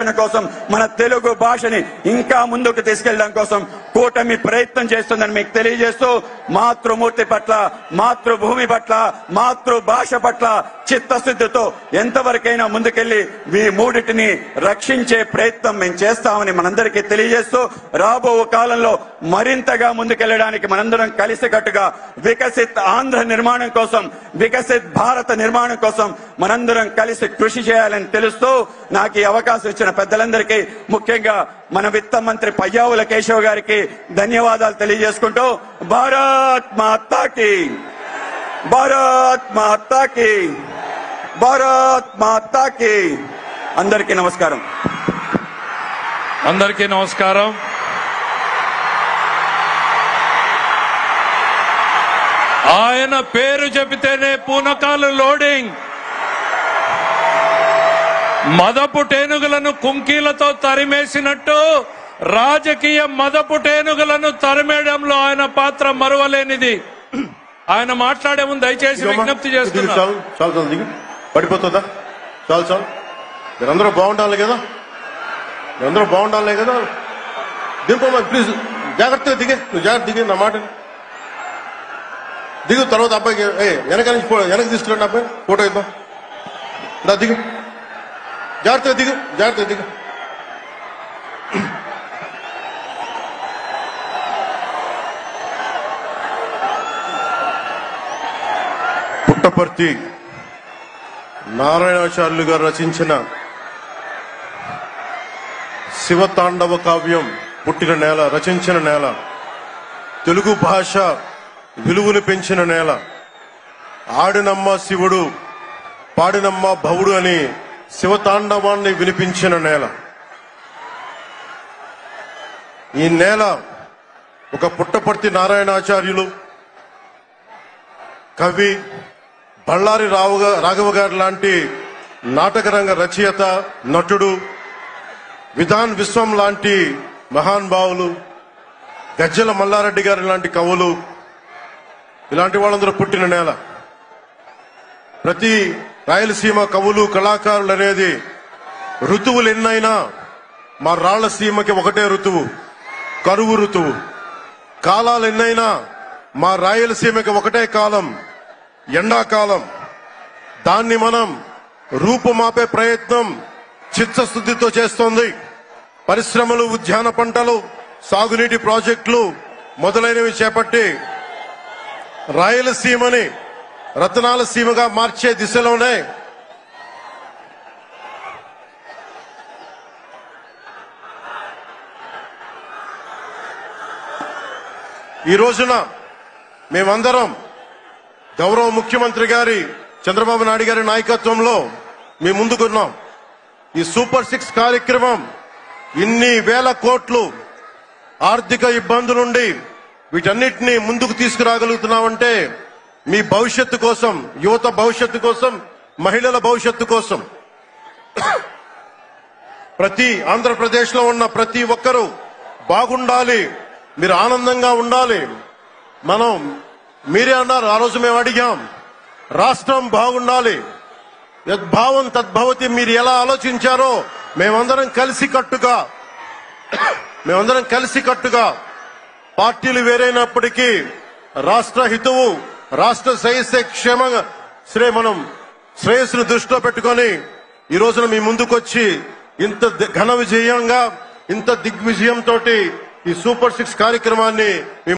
కోసం మన తెలుగు భాషని ఇంకా ముందుకు తీసుకెళ్లడం కోసం కూటమి ప్రయత్నం చేస్తుందని మీకు తెలియజేస్తూ మాతృమూర్తి పట్ల, మాతృభూమి పట్ల, మాతృభాష పట్ల చిత్తశుద్ధితో ఎంతవరకైనా ముందుకెళ్లి ఈ మూడిటిని రక్షించే ప్రయత్నం మేము చేస్తామని మనందరికీ తెలియజేస్తూ రాబో కాలంలో మరింతగా ముందుకెళ్లడానికి మనందరం కలిసికట్టుగా వికసిత్ ఆంధ్ర నిర్మాణం కోసం, వికసిత్ భారత నిర్మాణం కోసం మనందరం కలిసి కృషి చేయాలని తెలుస్తూ నాకు ఈ అవకాశం ఇచ్చిన పెద్దలందరికీ, ముఖ్యంగా మన విత్త మంత్రి పయ్యావుల కేశవ్ గారికి ధన్యవాదాలు తెలియజేసుకుంటూ భారత్ మాతా కీ, భారత్ మాతా కీ, భారత్ మాతా కీ. అందరికీ నమస్కారం. అందరికీ నమస్కారం. ఆయన పేరు చెబితేనే పూనకాలు లోడింగ్. మదపు టేనుగులను కుంకీలతో తరిమేసినట్టు రాజకీయ మదపు టేనుగులను తరిమేయడంలో ఆయన పాత్ర మరువలేనిది. ఆయన మాట్లాడే ముందు దయచేసి విజ్ఞప్తి చేస్తున్నారు. చాలు పడిపోతుందా? చాలు చాలు. మీరందరూ బాగుండాలి కదా, మీరందరూ బాగుండాలి కదా. దింపమ్మా ప్లీజ్, జాగ్రత్తగా దిగే, నువ్వు జాగ్రత్త దిగే, నా మాట దిగు. తర్వాత అబ్బాయికి వెనక నుంచి వెనక్కి తీసుకురండి, అబ్బాయి ఫోటో ఇద్దాం. దా దిగు, జాగ్రత్తగా దిగు, జాగ్రత్తగా దిగు. పుట్టపర్తి నారాయణాచార్యులు గారు రచించిన శివతాండవ కావ్యం పుట్టిన నేల, రచించిన నేల, తెలుగు భాష విలువను పెంచిన నేల, ఆడినమ్మ శివుడు పాడినమ్మ భవుడు అని శివతాండవాన్ని వినిపించిన నేల. ఈ నేల ఒక పుట్టపర్తి నారాయణాచార్యులు, కవి బళ్ళారి రాఘవ గారు లాంటి నాటకరంగ రచయిత, నటుడు, విధాన్ విశ్వం లాంటి మహానుభావులు, గజ్జల మల్లారెడ్డి గారి లాంటి కవులు, ఇలాంటి వాళ్ళందరూ పుట్టిన నేల. ప్రతి రాయలసీమ కవులు, కళాకారులు అనేది ఋతువులు ఎన్నైనా మా రాళ్లసీమకి ఒకటే ఋతువు, కరువు ఋతువు. కాలాలు ఎన్నైనా మా రాయలసీమకి ఒకటే కాలం, ఎండాకాలం. దాన్ని మనం రూపుమాపే ప్రయత్నం చిత్తశుద్ధితో చేస్తోంది. పరిశ్రమలు, ఉద్యాన పంటలు, సాగునీటి ప్రాజెక్టులు మొదలైనవి చేపట్టి రాయలసీమని రతనాల సీమగా మార్చే దిశలోనే ఈ రోజున మేమందరం గౌరవ ముఖ్యమంత్రి గారి చంద్రబాబు నాయుడు గారి నాయకత్వంలో మీ ముందుకున్నాం. ఈ సూపర్ 6 కార్యక్రమం ఇన్ని వేల కోట్లు ఆర్థిక ఇబ్బందులుండి వీటన్నిటినీ ముందుకు తీసుకురాగలుగుతున్నామంటే మీ భవిష్యత్తు కోసం, యువత భవిష్యత్తు కోసం, మహిళల భవిష్యత్తు కోసం. ప్రతి ఆంధ్రప్రదేశ్ లో ఉన్న ప్రతి ఒక్కరూ బాగుండాలి, మీరు ఆనందంగా ఉండాలి. మనం మీరే అన్నారు, ఆ రోజు మేము అడిగాం, రాష్ట్రం బాగుండాలి, యద్భావం తద్భవతి. మీరు ఎలా ఆలోచించారో మేమందరం కలిసికట్టుగా పార్టీలు వేరైనప్పటికీ రాష్ట్ర హితువు, రాష్ట్ర శ్రేయస్సును దృష్టిలో పెట్టుకొని ఈ రోజున మీ ముందుకొచ్చి ఇంత ఘన విజయంగా, ఇంత దిగ్విజయంతో ఈ సూపర్ 6 కార్యక్రమాన్ని